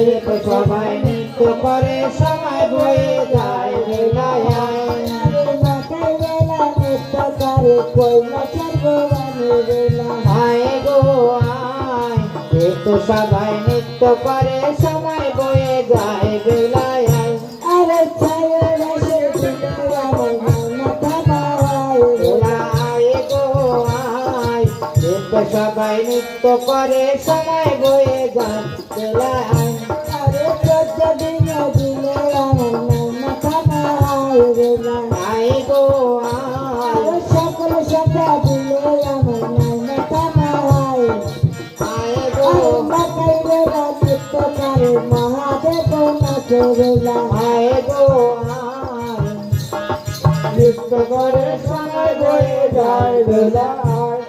দেখো সবাই নৃত্য করে সময় বয়ে যায় বেলায় আয় গো আয় দেখো সবাই নৃত্য করে সময় বয়ে যায় বেলায় আয় সবাই নৃত্য করে সময় বয়ে যায় বেলায় আয় গো আয় সকল সখা দিলে আমার নানা কামাই আয় গো মহাদেব নাচেরা আয় গো আয় নৃত্য করে সময় বয়ে যায় বেলায়